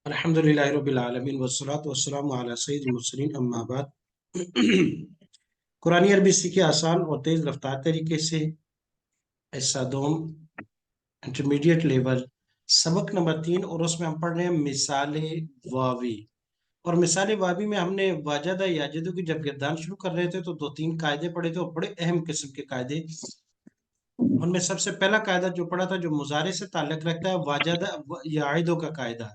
الحمدللہ رب العالمین والصلاة والسلام علی سید المرسلین اما بعد قرآن عربی سیکھے آسان اور تیز رفتار طریقے سے ایسا دوم انٹرمیڈیٹ لیول سبق نمبر 3 اور اس میں ہم پڑھ رہے ہیں مثال واوی اور مثال واوی میں ہم نے واجدہ یاجدو کی جب گردان شروع کر رہے تھے تو 2-3 قاعدے پڑھے تھے اور بڑے اہم قسم کے قاعدے ان میں سب سے پہلا قاعدہ جو پڑھا تھا جو مضارع سے تعلق رکھتا ہے واجدہ یعیدو کا قاعدہ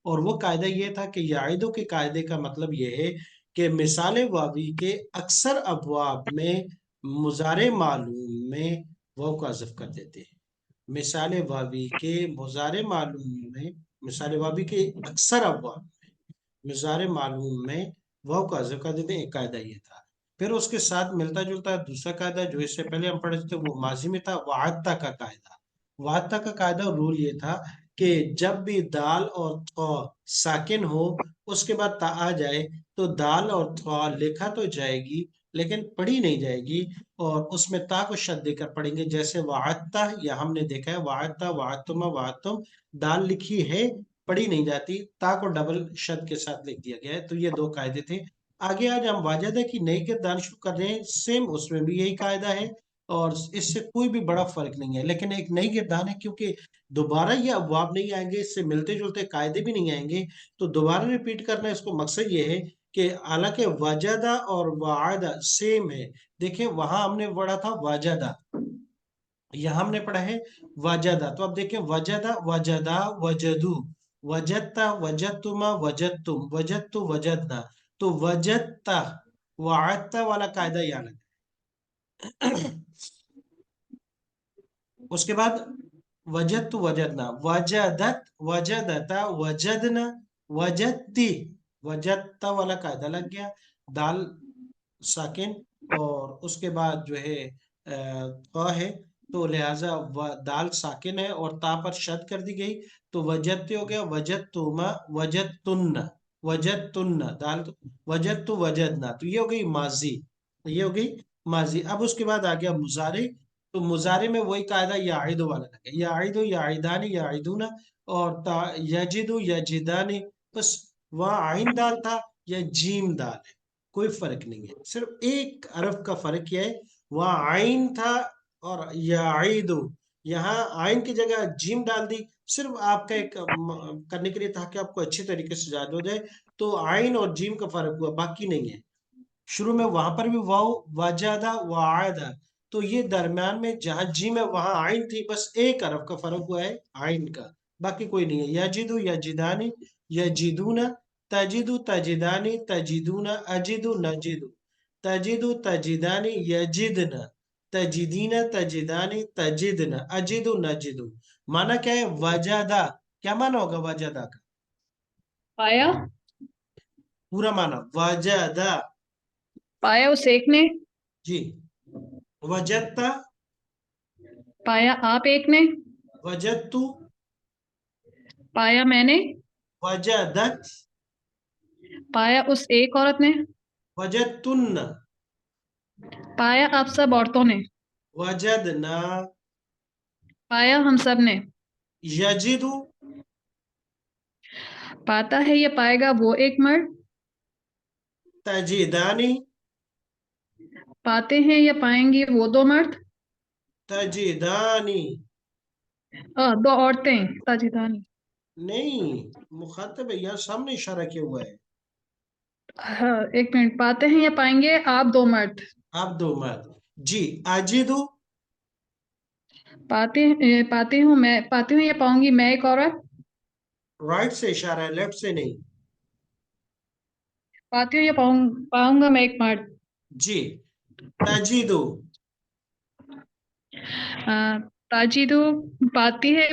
اور وہ قاعدہ یہ تھا کہ یعیدو کے قاعدے کا مطلب یہ ہے کہ مثال واوی کے اکثر ابواب میں مضارع معلوم میں واو کا حذف کر دیتے ہیں مثال واوی کے مضارع معلوم میں مثال واوی کے اکثر ابواب میں مضارع معلوم میں واو کا حذف کر دیتے ہیں ایک قاعدہ یہ تھا پھر اس کے ساتھ ملتا جلتا دوسرا قاعدہ جو اس سے پہلے ہم پڑھے تھے وہ ماضی میں تھا وعدتا کا قاعدہ وعدتا کا قاعدہ رول یہ تھا کہ جب بھی دال اور تھا ساکن ہو اس کے بعد تا آ جائے تو دال اور تھا لکھا تو جائے گی لیکن پڑھی نہیں جائے گی اور اس میں تا کو شد دے کر پڑھیں گے جیسے وعدتا یا ہم نے دیکھا ہے وعدتا وعدتما وعدتم دال لکھی ہے پڑھی نہیں جاتی تا کو ڈبل شد کے ساتھ لکھ دیا گیا ہے تو یہ دو قاعدے تھے آگے آج ہم واجدہ کی نئی گردان شروع کر رہے ہیں سیم اس میں بھی یہی قاعدہ ہے اور اس سے کوئی بھی بڑا فرق نہیں ہے لیکن ایک نئی گردان ہے کیونکہ دوبارہ یہ ابواب نہیں آئیں گے اس سے ملتے جلتے قاعدے بھی نہیں آئیں گے تو دوبارہ ریپیٹ کرنا اس کو مقصد یہ ہے کہ حالانکہ وجدہ اور وعدہ سیم ہے دیکھیں وہاں ہم نے پڑھا تھا وجدہ یہاں ہم نے پڑھا ہے وجدہ تو اب دیکھیں وجدہ وجدہ وجدو وجدتا وجدتما وجدتم وجدتو وجدنا تو وجدتا وعدتا والا قاعدہ یاد ہے اس کے بعد وجدت وجدنا وجدت وجدتا وجدنا وجدتی وجدتا والا قاعدہ لگ گیا دال ساکن اور اس کے بعد جو ہے ہے تو لہٰذا دال ساکن ہے اور تا پر شد کر دی گئی تو وجدتے ہو گیا وجدتما وجدتن وجدتن دال وجدت وجدنا تو یہ ہو گئی ماضی یہ ہو گئی ماضی اب اس کے بعد آ گیا مضارع تو مضارع میں وہی قاعدہ یعیدو والا لگا یعیدو یعیدانی یعیدونا اور یجدو یجدانی بس وہاں عین دال تھا یا جیم دال ہے کوئی فرق نہیں ہے صرف ایک حرف کا فرق کیا ہے وہاں عین تھا اور یعیدو یہاں عین کی جگہ جیم ڈال دی صرف آپ کا ایک کرنے کے لیے تاکہ آپ کو اچھی طریقے سے یاد ہو جائے تو عین اور جیم کا فرق ہوا باقی نہیں ہے شروع میں وہاں پر بھی واو وجدہ وعدہ تو یہ درمیان میں جہاں جیم ہے وہاں عین تھی بس ایک حرف کا فرق ہوا ہے عین کا باقی کوئی نہیں ہے یجدو یجدانی یجدونا تجدو تجدانی تجدونا اجدو نجدو تجدو تجدانی یجدنا تجدینا تجدانی تجدنا اجدو نجدو مانا کیا ہے وجدہ کیا مانا ہوگا وجدہ کا پایا پورا مانا وجدہ پایا اس ایک نے جی وجدتا پایا آپ ایک نے وجدتو پایا میں نے وجدت پایا اس ایک عورت نے وجدتن پایا آپ سب عورتوں نے وجدنا پایا ہم سب نے یجدو پاتا ہے یا پائے گا وہ ایک مرد تجدانی پاتے ہیں یا پائیں گے وہ دو مرد تجدانی دو عورتیں تاجدانی نہیں مخاطب ہے یہاں سامنے اشارہ کیا ہوا ہے ایک منٹ پاتے ہیں یا پائیں گے آپ دو مرد آپ دو مرد جی اجدو پاتی ہوں یا پاؤں گی میں ایک عورت رائٹ سے اشارہ ہے لیفٹ سے نہیں پاتی ہوں یا پاؤں گا میں ایک مرد جی تجدو تاجدو پاتی ہے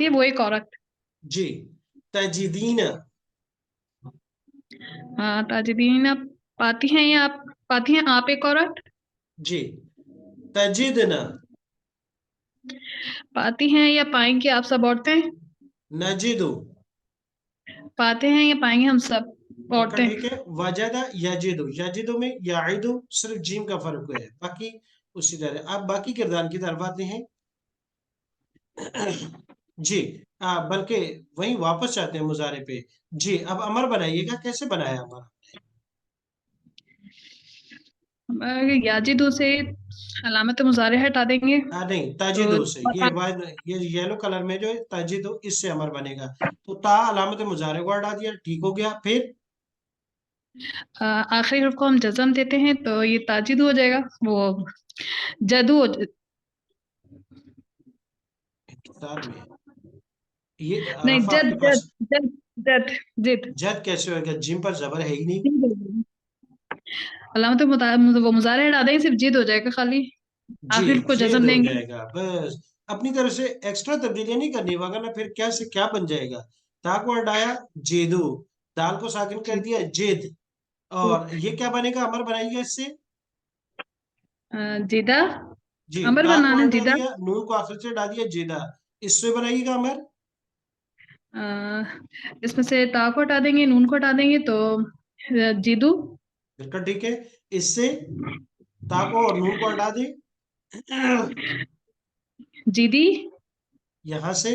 وہ ایک عورت جی تجدین تاجدین پاتی ہیں آپ ایک عورت جی تجدنا پاتی ہیں یا پائیں گے آپ سب عورتیں نجدو پاتے ہیں یا پائیں گے ہم سب پکا عورتیں ٹھیک ہے وجدہ یجدو یجدو میں یعیدو صرف جیم کا فرق ہوا ہے باقی اسی طرح آپ باقی کردار کی طرف آتے ہیں जी, बल्कि वहीं वापस जाते हैं मुजारे पे। जी, अब अमर बनाइएगा, कैसे बनाया अमर? याजिदू से अलामत मुजारे हटा देंगे नहीं, तो ताजिदो से, ये येलो कलर में जो है ताजिदो, इससे अमर बनेगा। तो ता अलामत मुजारे को हटा दिया, ठीक हो गया। फिर आखिरी हर्फ को हम जज़म देते हैं तो ये ताजिदू हो जाएगा, वो जदू इंतजार में ये नहीं, रफ जद आपके जद पास। जद जद जिद। जद कैसे होगा? जिम पर जबर है ही नहीं। अलामत वो मुजारे हटा देंगे, सिर्फ जिद हो जाएगा खाली। जी, आखिर को जेद जज़म हो देंगे। जाएगा बस। अपनी तरफ से एक्स्ट्रा तब्दीलियां नहीं करनी, वरना फिर क्या से क्या बन जाएगा। ता को हटाया, जेदू। दाल को साकिन कर जी। दिया, जेद। और ये क्या बनेगा? अमर बनाइएगा इससे। जिदा। जी, अमर दाल को बनाना हटा जिदा। दिया, नून को आखिर से हटा दिया, जेदा। इससे बनाइएगा अमर। अ, इसमें से ता को हटा देंगे, नून को हटा देंगे तो जिदू। बिल्कुल ठीक है। इससे ता को और नून को हटा दें। जिदी। यहां से।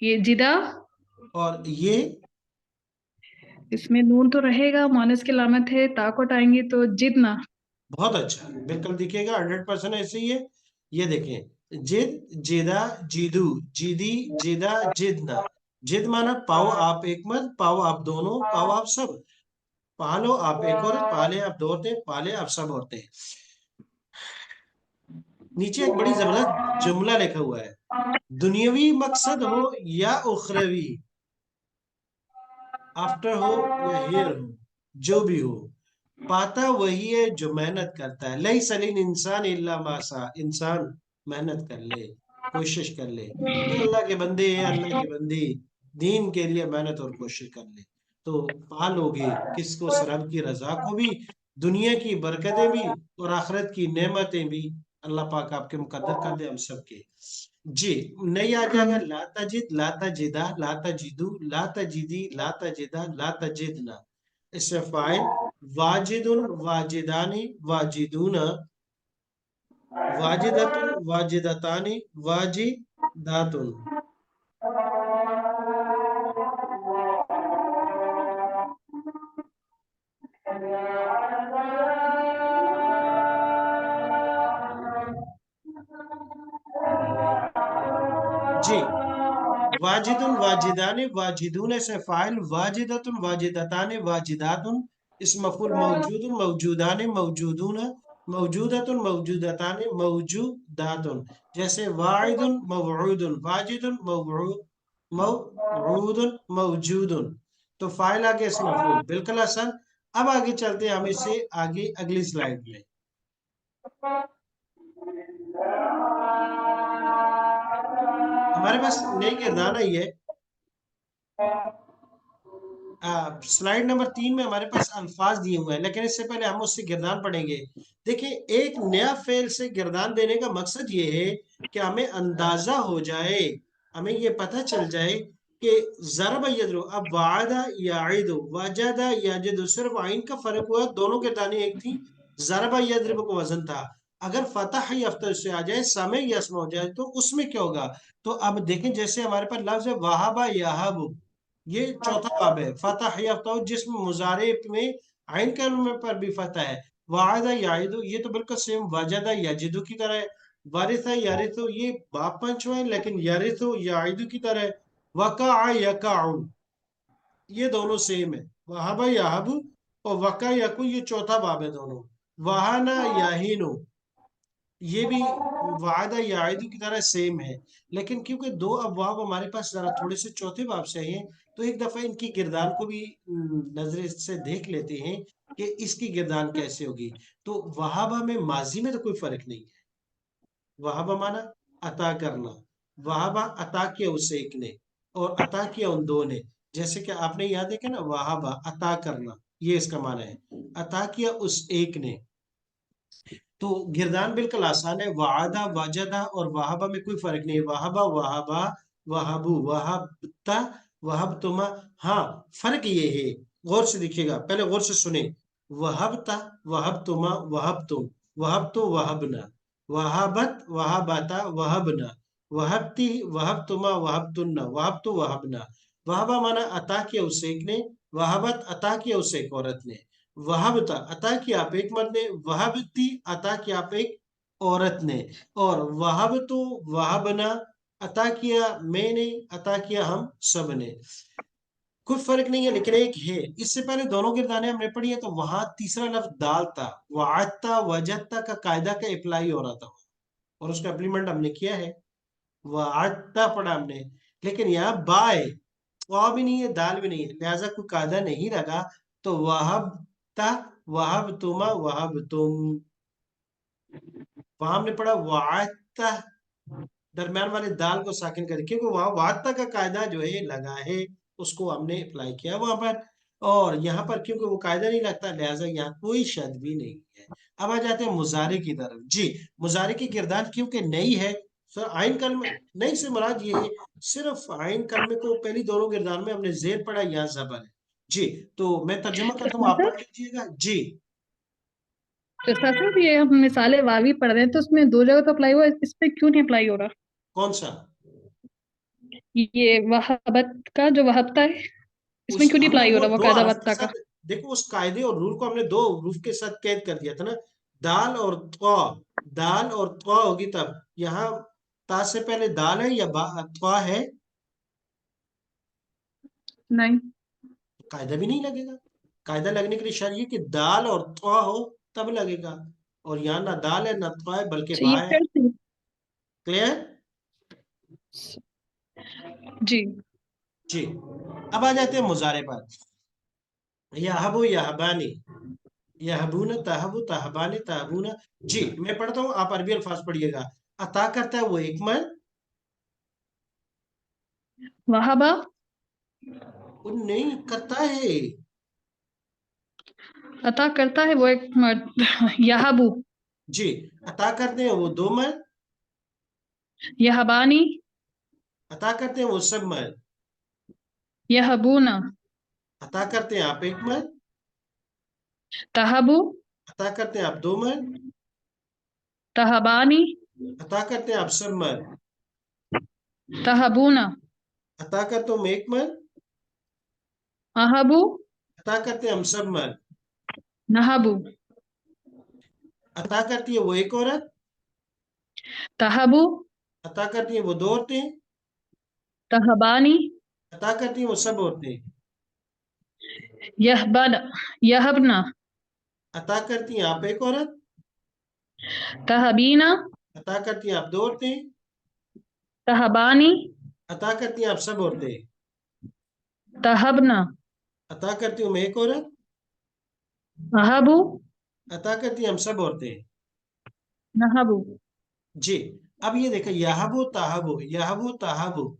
ये जिदा। और ये। इसमें नून तो रहेगा, मुअन्नस की अलामत है, ता को हटाएंगे तो जिदना। बहुत अच्छा, बिल्कुल दिखेगा, 100% ऐसे ही है। ये देखें, जिद, जिदा, जिदू, जिदी, जिदा, जिदना। जिद माना पाओ आप एक मत, पाओ आप दोनों, पाओ आप सब। पालो आप एक औरत, पाले आप दो औरतें, पाले आप सब औरतें। नीचे एक बड़ी जबरदस्त जुमला लिखा हुआ है। दुनियावी मकसद हो या उखरवी, आफ्टर हो या हियर हो, जो भी हो, पाता वही है जो मेहनत करता है। लई सलीन इंसान इल्ला मासा, इंसान मेहनत कर ले, कोशिश कर ले। ये अल्लाह के बंदे, ये अल्लाह की बंदी, दीन के लिए मेहनत और कोशिश कर ले, तो पा लोगे किसको? रब की रजा को भी, दुनिया की बरकतें भी, और आखिरत की नेमतें भी। अल्लाह पाक आपके मुकद्दर कर दे हम सबके। जी, नहीं आ जाएगा। ला तजिद, ला तजिदा, ला तजिदू, ला तजिदी, ला तजिदा, ला तजिदना। इससे फाइल वाजिदुन, वाजिदानी, वाजिदूना, वाजिदतुन, वाजिदतानी, वाजिदातुन। जी, वाजिदुन, वाजिदानी, वाजिदून से फाइल वाजिदतुन, वाजिदतानी, वाजिदातुन। इस मफूल मौजूदुन, मौजूदानी, मौजूदून, मौजूदतुन, मौजूदतानी, मौजूदातुन। जैसे वाइदुन, मवऊदुन, वाजिदुन, मवऊदुन, मौजूदुन। तो फाइल आगे इस मफूल, बिल्कुल आसान। अब आगे चलते हैं हम इससे आगे अगली स्लाइड में। हमारे पास नई गिरदान आई है। स्लाइड नंबर 3 में हमारे पास अल्फाज दिए हुए हैं, लेकिन इससे पहले हम उससे गिरदान पढ़ेंगे। देखिए, एक नया फेल से गिरदान देने का मकसद ये है कि हमें अंदाजा हो जाए, हमें ये पता चल जाए कि ज़रब यदरु, अब वादा याइदु, वजदा यजिदु, सिर्फ आइन का फर्क हुआ, दोनों गिरदानें एक थी। ज़रब यदरिब को वजन था। अगर फतह यफ्तह से आ जाए, समय यसम हो जाए, तो उसमें क्या होगा? तो अब देखें, जैसे हमारे पास लफ्ज है वहाबा याहबु, ये चौथा बाब है। फतह यफ्तह, जिसमें मुजारे में आइन कलमे पर भी फतह है। वादा याइदु, ये तो बिल्कुल सेम वजदा यजिदु की तरह है। वारिसा यारिसु, ये बाप पंचवा है, लेकिन यारिसु याइदु की तरह है। वका यकाउ, ये दोनों सेम है। वहाबा याहबु और वका यकु, ये चौथा बाब है दोनों। वहाना याहिनु, ये भी वादा याइदु की तरह सेम है। लेकिन क्योंकि दो अबवाब हमारे पास जरा थोड़े से चौथे बाब से आई हैं, तो एक दफा इनकी गिरदान को भी नजर से देख लेते हैं कि इसकी गिरदान कैसे होगी। तो वहाबा में माजी में तो कोई फर्क नहीं है। वहाबा माना अता करना। वहाबा अता किया उस एक ने, और अता किया उन दो ने। जैसे कि आपने याद देखा ना, वहाबा अता करना, ये इसका माना है। अता किया उस एक ने। तो गिरदान बिल्कुल आसान है। वादा, वाजदा और वहाबा में कोई फर्क नहीं है। वहाबा, वहाबा, वहाबू, वहाबता, वहाबतुमा। हाँ, फर्क ये है, गौर से देखिएगा, पहले गौर से सुने। वहाबता, वहाबतुमा, वहाबतुम, वहाबतु, वहाबना, वहाबत, वहाबता, वहाबना। वहबती, वहबतुमा, वहबतुन्ना, वहबतु, वहबना। वहबा माना अता किया उस एक ने, वहबत अता किया उस एक औरत ने, वहबता अता किया आप एक मर्द ने, वहबती अता किया आप एक औरत ने, और वहबतु, वहबना अता किया मैंने, अता किया हम सब ने। कोई फर्क नहीं है लेकिन एक है, इससे पहले दोनों गिरदाने हमने पढ़ी है तो वहां तीसरा लफ्ज दाल था, वाता वजत्ता का कायदा का अप्लाई हो रहा था और उसका इम्प्लीमेंट हमने किया है, वाता पढ़ा हमने। लेकिन यहाँ बाय, वाव भी नहीं है दाल भी नहीं है, लिहाजा कोई कायदा नहीं लगा, तो वहाब ता, वहाब तुमा, वहाब तुम। वहां हमने पढ़ा वाता, दरम्यान वाले दाल को साकिन कर, क्योंकि वहां वाता का कायदा जो है लगा है, उसको हमने अप्लाई किया वहां पर। और यहाँ पर क्योंकि वो कायदा नहीं लगता, लिहाजा यहाँ कोई शद भी नहीं है। अब आ जाते हैं मुजारे की तरफ। जी, मुजारे की किरदार क्योंकि नई है, सर आइन कलम, नई से मुराद ये है, सिर्फ आइन कलमे को पहली दोनों किरदार में हमने जेर पढ़ा, यहाँ जबर है। जी, तो मैं तर्जुमा तो करता हूँ, आप सर, पढ़ लीजिएगा। जी, ये हम मिसाले वावी पढ़ रहे हैं तो उसमें दो जगह तो अप्लाई हुआ, इस पे क्यों नहीं अप्लाई हो रहा? कौन सा? ये वहाबत का जो वहाबता है, इसमें उस क्यों नहीं हमने अप्लाई हो वो रहा वो दो कायदा हरफ के वत्ता का? साथ, देखो उस कायदे और रूल को हमने दो रूफ के साथ कैद कर दिया था ना, दाल और त्वा। दाल और त्वा होगी तब, यहाँ ता से पहले दाल है या त्वा है, नहीं। कायदा भी नहीं लगेगा। कायदा लगने के लिए शर्त ये कि दाल और त्वा हो, तब लगेगा। और यहाँ ना दाल है ना त्वा है, बल्कि अच्छा, बा ये है। शर्त है। क्लियर? जी। जी, अब आ जाते हैं मुजारे पर। यहबु यहबानी, यहबून तहबु तहबानी तहबूना। जी, मैं पढ़ता हूँ, आप अरबी अल्फाज पढ़िएगा। अता करता है वो एक मर्द, वहाबा। वो नहीं करता है। अता करता है वो एक मर्द। यहाबू। जी, अता करते हैं वो दो मर्द, यहबानी। अता करते हैं वो सब मर्द, यहबूना। अता करते हैं आप एक मर्द, तहबू। अता करते हैं आप दो मर्द, तहबानी। अता करते हैं आप सब मर्द, तहबूना। अता करते हम एक मर्द, अहबू। अता करते हैं हम सब मर्द, नहबू। अता करती है वो एक औरत, तहबू। अता करती है वो दो औरतें, तहबानी। अता करती है वो सब औरतें, यहबन। यहबना। अता करती हैं आप एक औरत, तहबीना। अता करती हैं आप दो औरतें, तहबानी। अता करती हैं आप सब औरतें, तहबना। अता करती हूँ मैं एक औरत, अहबू। अता करती हैं हम सब औरतें। नहबू। जी, अब ये देखो, यहबु तहबु, यहबु तहबु,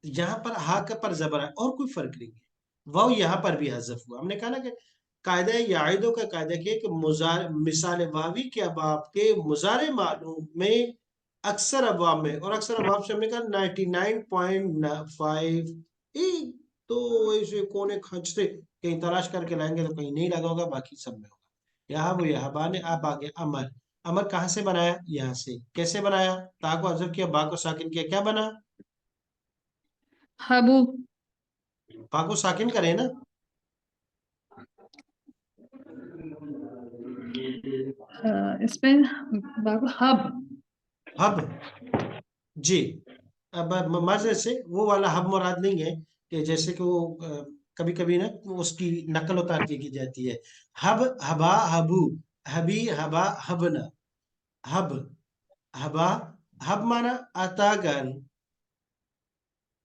यहाँ पर हा का पर जबर है और कोई फर्क नहीं है। वाव यहाँ पर भी हजफ हुआ। हमने कहा ना कि कायदा याइदों का कायदा क्या है कि मुजार मिसाल वावी के अबाब के मुजारे मालूम में अक्सर अबाब में, और अक्सर अबाब से हमने कहा 99.5, एक तो ऐसे कोने खच से कहीं तलाश करके लाएंगे तो कहीं नहीं लगा होगा, बाकी सब में होगा। यहाँ वो यहाँ बाने, आप आगे अमर। अमर कहाँ से बनाया? यहाँ से। कैसे बनाया? ता को हजफ किया, बा को साकिन किया, क्या बना? हबू। बा को साकिन करे ना। इसमें बाबू हब। हब। जी, अब मजे से वो वाला हब मुराद नहीं है कि जैसे कि वो कभी कभी ना वो उसकी नकल उतार के की जाती है। हब, हबा, हबू, हबी, हबा, हबना। हब, हबा, हब माना अता कर,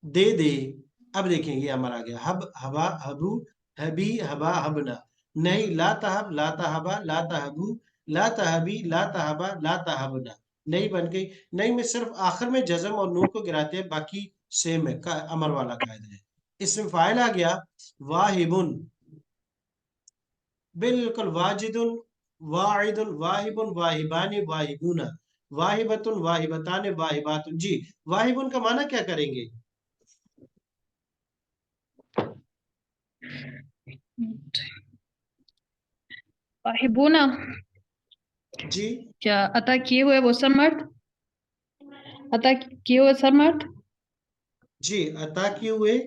दे दे। अब देखें ये हमारा आ गया, हब, हबा, हबू, हबी, हबा, हबना। नहीं, ला तहब, ला तहबा, ला तहबू, ला तहबी, ला तहबा, ला तहबना। नहीं बन गई। नहीं में सिर्फ आखिर में जज्म और नून को गिराते हैं, बाकी सेम है, अमर वाला कायदा है। इसमें फाइल आ गया, वाहिबुन, बिल्कुल वाजिदुन, वाहिदुन, वाहिबुन, वाहिबानी, वाहिबुना, वाहिबतुन, वाहिबतान, वाहिबातुन। जी, वाहिबुन का माना क्या करेंगे? वाहिबूना। जी, क्या अता किए हुए वो सब मर्द? अता किए हुए सब मर्द। जी, अता किए हुए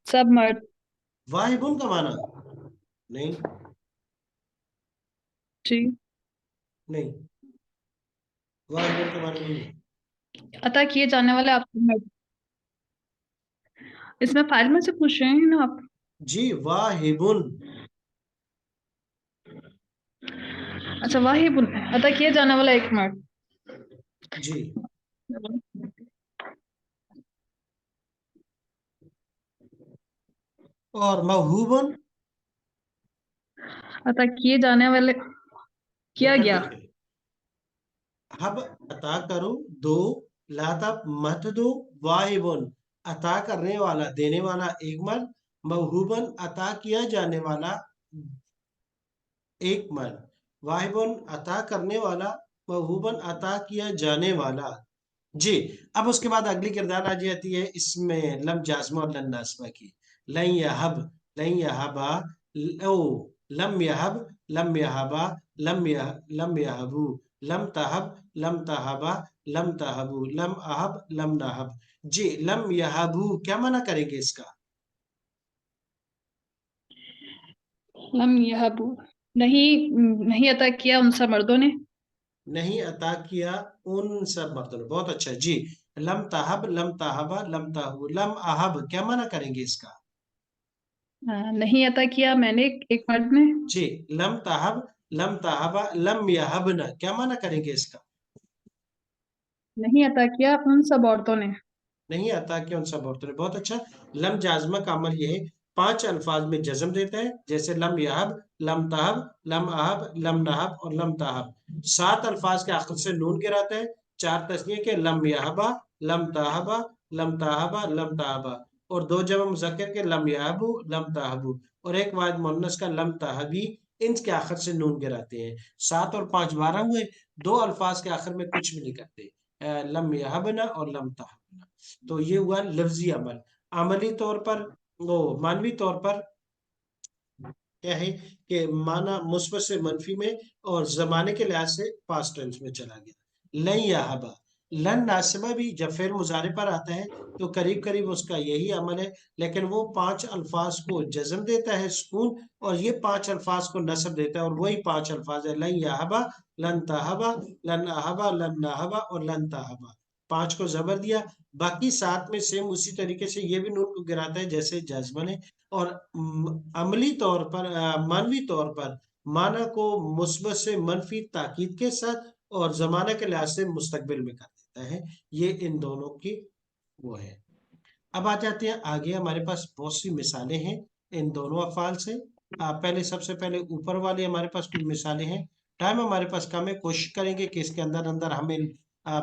सब मर्द। वाहिबुन का माना नहीं, जी। नहीं, वाहिबुन का माना नहीं है। अता किए जाने वाले आप सब मर्द। इसमें फाइल में से पूछ रहे हैं ना आप। जी, वाहिबुन। अच्छा वाहिब अता किए जाने वाला एक मर्द। जी, और मवहूबुन अता किए जाने वाले किया ब्रैकेट गया। देखें, हब अता करो, दो, लातब मत दो, वाहिबुन अता करने वाला देने वाला एक मर्द, मवहूबन अता किया जाने वाला एक मर्द, वाहिबुन अता करने वाला, मवहूबन अता किया जाने वाला। जी, अब उसके बाद अगली किरदार आ जाती है इसमें लम जाज़मा और लन नासबा की। लन यहब, लन यहबा, ओ लम यहब, लम यहबा, लम यहबू, लम तहब, लम तहबा, लम तहबू, लम अहब, लम नहब। जी, लम यहबू क्या माना करेंगे इसका? लम यहबू नहीं, नहीं अता किया उन सब मर्दों ने। नहीं अता किया उन सब मर्दों ने। बहुत अच्छा जी। लम तहब, लम तहबा, लम तहबू, लम अहब क्या माना करेंगे इसका? नहीं अता किया मैंने एक मर्द ने। जी, लम तहब, लम तहबा, लम यहबना क्या माना करेंगे इसका? नहीं अता किया उन सब औरतों ने। नहीं आता कि उन सब औरतों ने। बहुत अच्छा। लम जाजमा का अमल ये है, पांच अल्फाज में जज्म देता है, जैसे लम यहब, लम तहब, लम अहब, लम नहब और लम तहब। सात अल्फाज के आखिर से नून गिराता है, चार तस्नीय के लम यहबा, लम तहबा, लम तहबा, लम तहबा, और दो जमा मुज़क्कर के लम यहबू, लम तहबू, और एक वाहिद मुअन्नस का लम तहबी। इनके आखिर से नून गिराते हैं। सात और पांच बारह हुए। दो अल्फाज के आखिर में कुछ भी नहीं करते, लम यहबना और लम तहबना। तो ये हुआ लफ्जी अमल। अमली तौर पर, वो मानवी तौर पर क्या है कि माना मुस्बत से मनफी में और जमाने के लिहाज से पास्ट टेंस में चला गया। लन यहबा, लन नासिबा भी जब फेर मुजारे पर आता है तो करीब करीब उसका यही अमल है, लेकिन वो पांच अल्फाज को जज्म देता है सुकून, और ये पांच अल्फाज को नस्ब देता है, और वही पांच अल्फाज है लन यहबा, लन तहबा, लन अहबा, लन नहबा और लन तहबा। पांच को जबर दिया। बाकी सात में सेम उसी तरीके से ये भी नून को गिराता है जैसे जज्मन है। और अमली तौर पर, मानवी तौर पर माना को मुस्बत से मनफी ताकीद के साथ और जमाने के लिहाज से मुस्तकबिल में कर देता है। ये इन दोनों की वो है। अब आ जाते हैं आगे, हमारे पास बहुत सी मिसालें हैं इन दोनों अफ़ाल से। पहले सबसे पहले ऊपर वाले हमारे पास कुछ मिसालें हैं। टाइम हमारे पास कम है, कोशिश करेंगे कि इसके अंदर अंदर हम इन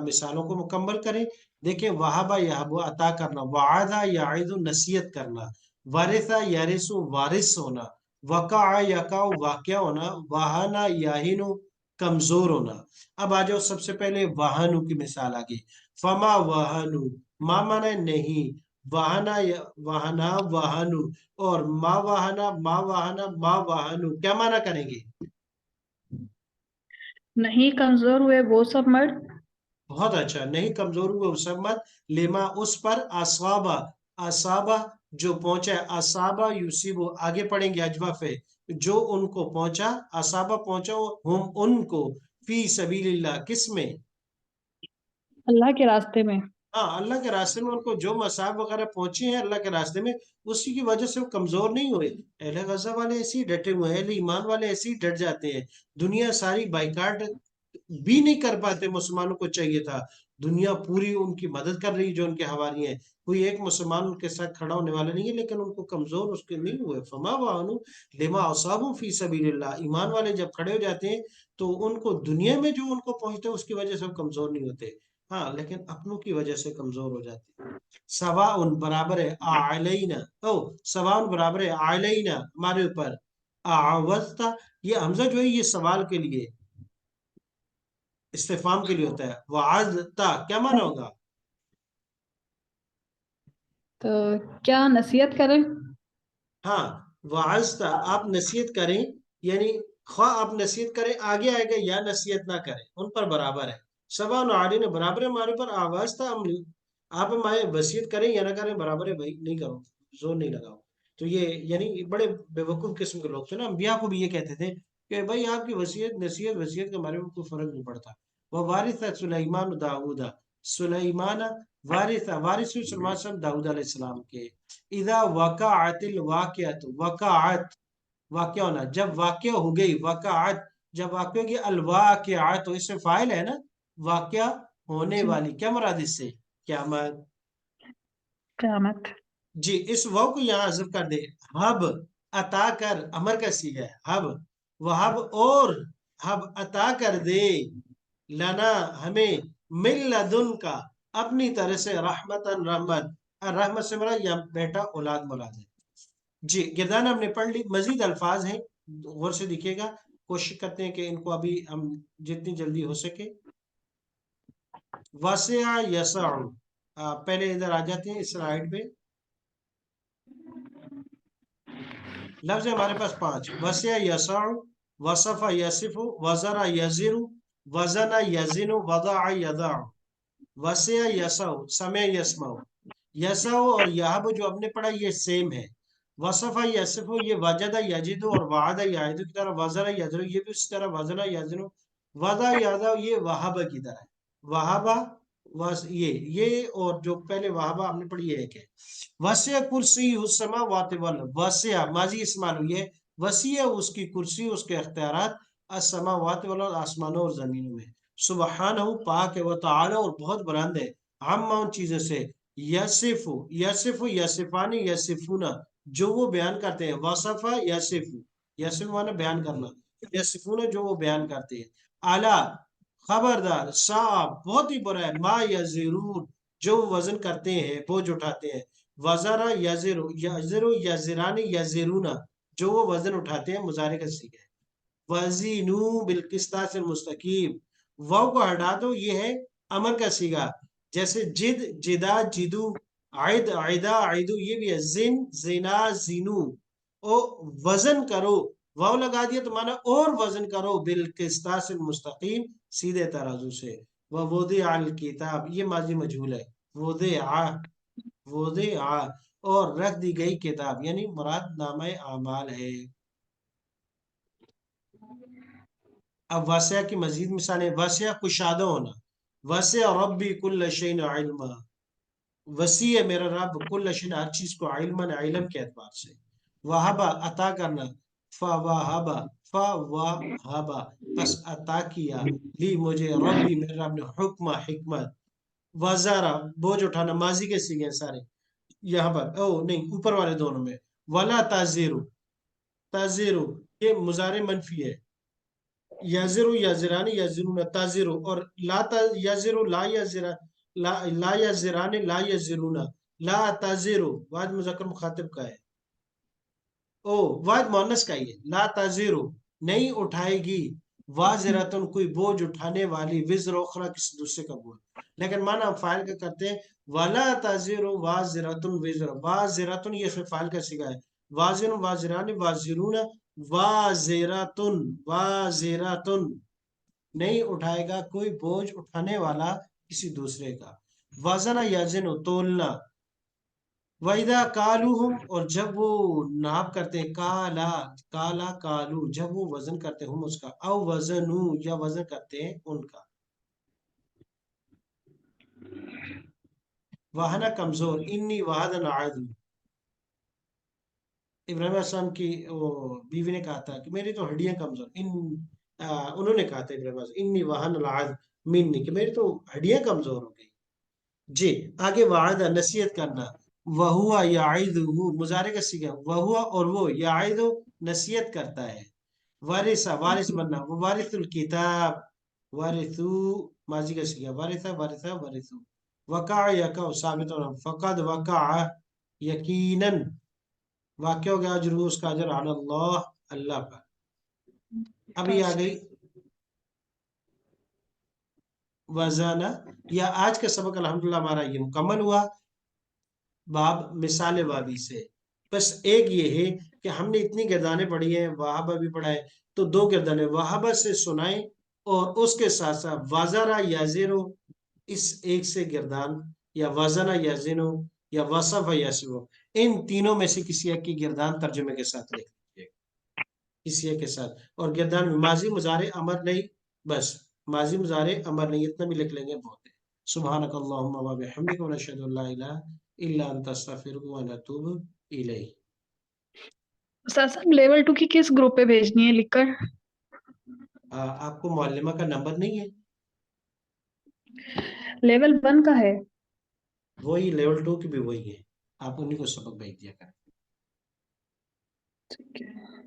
मिसालों को मुकम्मल करें। देखिए, वहाबा यहबु अता करना, वादा याइदु नसीहत करना, वारिसा यारिसु वारिस होना, वका यकाउ वाक़या होना, वाहना याहिनु कमजोर होना। अब आ जाओ सबसे पहले वाहनु की मिसाल आगे। फमा वाहनु, मा माना नहीं, वाहना वाहना वाहनु, और मा वाहना मा वाहना मा वाहनु क्या माना करेंगे? नहीं कमजोर हुए वो सब मर्द। बहुत अच्छा। नहीं कमजोर हुए उस मत, लेमा उस पर, असाबा, असाबा जो पहुंचा, असाबा युसीबो आगे पढ़ेंगे अजवाफ है, जो उनको पहुंचा, असाबा पहुंचा हम उनको, फी सबीलिल्लाह किस में? अल्लाह के रास्ते में। हाँ, अल्लाह के रास्ते में उनको जो मसाब वगैरह पहुंची हैं अल्लाह के रास्ते में, उसी की वजह से वो कमजोर नहीं हुए। अहले गज़ा वाले ऐसे ही डटे हुए हैं, अहले ईमान वाले ऐसे ही डट जाते हैं। दुनिया सारी बाइकाट भी नहीं कर पाते, मुसलमानों को चाहिए था। दुनिया पूरी उनकी मदद कर रही जो उनके हवारी हैं। कोई एक मुसलमान उनके साथ खड़ा होने वाला नहीं है, लेकिन उनको कमजोर उसके नहीं हुए। फमा वाहनु लिमा असाबुम फी सबीलिल्लाह। ईमान वाले जब खड़े हो जाते हैं तो उनको दुनिया में जो उनको पहुंचता है उसकी वजह से वो कमजोर नहीं होते। हाँ, लेकिन अपनों की वजह से कमजोर हो जाते हैं। सवाउन बराबर है आलैना, ओ सवाउन बराबर है आलैना हमारे ऊपर, आवस्ता, ये हमजा जो है ये सवाल के लिए, इस्तेफाम के लिए होता है। वाजता क्या माना होगा? तो क्या नसीहत करें। हाँ, वाजता आप नसीहत करें, यानी خواہ آپ نصیحت کریں آگے آئے گا یا نصیحت نہ کریں ان پر برابر ہے، سواء علینا برابر ہے ہمارے پر، آواز تھا آپ ہمارے وصیت کریں یا نہ کریں برابر ہے بھائی، نہیں کرو، زور نہیں لگاؤ۔ تو یہ یعنی بڑے بیوقوف قسم کے لوگ تھے نا، انبیاء کو بھی یہ کہتے تھے کہ بھائی آپ کی وصیت نصیحت وصیت کے ہمارے میں کوئی فرق نہیں پڑتا۔ وہ وارث سلیمان داؤد، سلیمان وارث صلی اللہ علیہ وسلم داؤد علیہ السلام کے، اذا وقعت الواقعۃ، وقعت واقع ہونا، جب واقع ہو گئی، واقعات جب واقع ہوگی، الواقعات تو اس سے فائل ہے نا، واقع ہونے جی والی، کیا مراد اس سے؟ قیامت۔ قیامت۔ جی اس واو کو یہاں حذف کر دے، ہب عطا کر، امر کا صیغہ ہے ہب، وہب اور ہب عطا کر دے، لنا ہمیں، من لدن کا اپنی طرح سے، رحمتن رحمت، رحمت سے مراد یا بیٹا اولاد مراد ہے۔ جی گردان ہم نے پڑھ لی، مزید الفاظ ہیں غور سے دیکھیے گا، کوشش کرتے ہیں کہ ان کو ابھی ہم جتنی جلدی ہو سکے۔ وسع یسع، پہلے ادھر آ جاتے ہیں اس سلائڈ پہ، لفظ ہے ہمارے پاس 5، وسع یسع، وصف یصف، وزر یزر، وزن یزن، وضع یضع۔ وسع یسع، سمع یسمع، یسع اور یہب جو ہم نے پڑھا یہ سیم ہے، وصف یصف یہ وجد یجد اور وعد یعد کی طرح، وزر یزر یہ بھی اسی طرح، وزن یزن، وضع یضع یہ وہب کی طرح ہے، وہبہ یہ اور جو پہلے وہبہ ہم نے پڑھی یہ ایک ہے۔ وسع کرسی السماوات والارض، وسع ماضی استعمال ہوئی ہے، وسیع اس کی کرسی اس کے اختیارات، السماوات والارض آسمانوں اور زمینوں میں، سبحانہ پاک ہے، وتعالی اور بہت بلند ہے، عما ان چیزوں سے، یصف یصف یصفانی یصفون جو وہ بیان کرتے ہیں، وصف یصف، یصف مانا بیان کرنا، یصفون جو وہ بیان کرتے ہیں، اعلی خبردار، صعب بہت ہی برا ہے، ما یزرون جو وہ وزن کرتے ہیں بوجھ اٹھاتے ہیں، وزرا یزر یزر یزرانی یزرون جو وہ وزن اٹھاتے ہیں، مضارع کا صیغہ ہے۔ وزینو بالقسطاس المستقیم، واو کو ہٹا دو یہ ہے امر کا صیغہ، جیسے جد جدا جدو، عید عیدا عیدو یہ بھی ہے، زن زنا زینو، او وزن کرو، واو لگا دیا تو مانا اور وزن کرو، بالقسطاس المستقیم سیدھے ترازو سے، ووضع الکتاب یہ ماضی مجہول ہے، وضع اور رکھ دی گئی کتاب یعنی مراد نامہ اعمال ہے۔ اب واسعہ کی مزید مثالیں، واسعہ کشادہ ہونا، واسع ربی کل شیء علما، وسیع ہے میرا رب کل شیء ہر چیز کو، علما علم کے اعتبار سے، وہبا عطا کرنا، فوہبا فوہبا پس عطا کیا، لی مجھے، ربی میرے رب نے، حکمہ حکمت، وزارہ بوجھ اٹھانا، ماضی کے صیغے ہیں سارے یہاں پر، او نہیں اوپر والے دونوں میں، ولا تازیرو، تازیرو یہ مضارع منفی ہے، یزرو یزرانی یزرون تازرو، اور لا یزرو لا یزرا، لا یزران لا یزرون، لا تازرو واحد مذکر مخاطب کا ہے، او واحد مؤنث کا ہی ہے، لا تازرو نہیں اٹھائے گی، وازراتن کوئی بوجھ اٹھانے والی، وزر اخرى کسی دوسرے کا بوجھ، لیکن معنی ہم فاعل کا کرتے ہیں، ولا تازرو وازراتن وزر، وازراتن یہ فاعل کا صیغہ ہے، وازر وازران وازرون، وازراتن وازراتن نہیں اٹھائے گا کوئی بوجھ اٹھانے والا کسی دوسرے کا، وزن یزن تولنا، وَإِذَا كَالُوهُمْ اور جب وہ ناپ کرتے ہیں، کالا کالا کالو جب وہ وزن کرتے ہیں، ہم اس کا، او وزنو یا وزن کرتے ہیں ان کا، وہنا کمزور، انی وحدن عادل، ابراہیم علیہ السلام کی بیوی نے کہا تھا کہ میری تو ہڈیاں کمزور، انہوں نے کہا تھا ابراہیم علیہ السلام، انی وہن العظم منی کہ میری تو ہڈیاں کمزور ہو گئی۔ جی آگے وعدہ نصیحت کرنا، وہوا یعیدہ مضارع کا صیغہ، وہوا اور وہ یعیدہ نصیحت کرتا ہے، وارثہ وارث بننا، وارث الکتاب، وارثو ماضی کا صیغہ، وارثہ وارثہ وارثو، وقع یقع ثابت ہونا، فقد وقع یقیناً واقع ہو گیا، اجرہ اس کا اجر علی اللہ اللہ پر۔ ابھی آ گئی وزانہ، یا آج کا سبق الحمدللہ ہمارا یہ مکمل ہوا، باب مثال واوی سے، بس ایک یہ ہے کہ ہم نے اتنی گردانیں پڑھی ہیں، وہابہ بھی پڑھا ہے، تو دو گردانیں وہابہ سے سنائیں، اور اس کے ساتھ ساتھ وازارہ یازینو، اس ایک سے گردان، یا وازانہ یازینو، یا وصف یاسو، ان تینوں میں سے کسی ایک کی گردان ترجمے کے ساتھ لکھ لیجیے، کسی ایک کے ساتھ، اور گردان ماضی مضارع امر نہیں، بس ماضی مضارع امر نہیں، اتنا بھی لکھ لیں گے بہت ہے۔ سبحانک اللہم و بحمدک و نشہد ان لا الہ الا انت استغفرک و نتوب الیک۔ استاد صاحب لیول 2 کی کس گروپ پہ بھیجنی ہے لکھ کر؟ آپ کو معلمہ کا نمبر نہیں ہے؟ لیول 1 کا ہے۔ وہی لیول 2 کی بھی وہی ہے، آپ انہیں کو سبق بھیج دیا کریں۔ ٹھیک ہے۔